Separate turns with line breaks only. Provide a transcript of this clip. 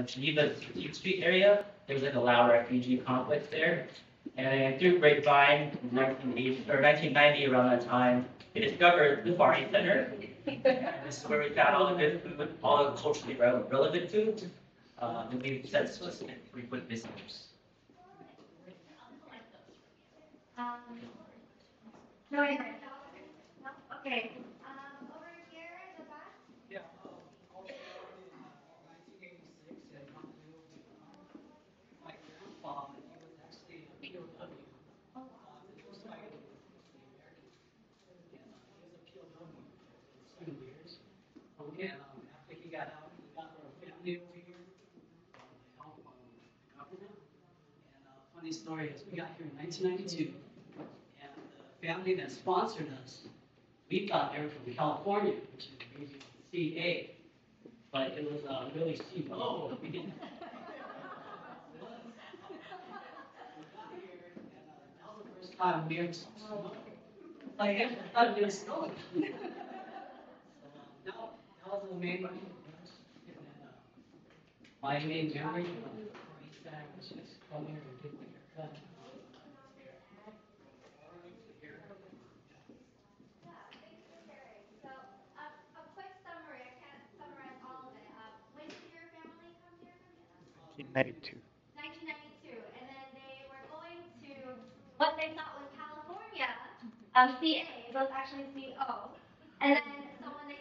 Geneva Street area. There was like a loud refugee conflict there. And then through Grapevine in 1980 or 1990, around that time, they discovered the Far East Center. And this is where we found all the good food, all the culturally relevant food. And we sent specific frequent visitors.
Um, no, I don't. No? Okay. Over here in the back.
Yeah, also in 1986 in Honolulu, my grandpa, he was actually a POW. Little Saigon the Americans. And he was a POW for 7 years. And after he got out, he got our family over here with the help of the government. And funny story is we got here in 1992, and the family that sponsored us, we thought they were from California, which is maybe CA, but it was really CO. We didn't. We got here, and that was the first time we ever saw snow. Like, I thought it was snow. Now, that was the main one. And then my main memory of East Side was just come here and get my haircut.
Thanks for sharing. So, a quick summary. I can't summarize all of it. When did your family come here from Vietnam?
1992.
1992, and then they were going to what they thought was California, CA, it was actually CO, and then so when they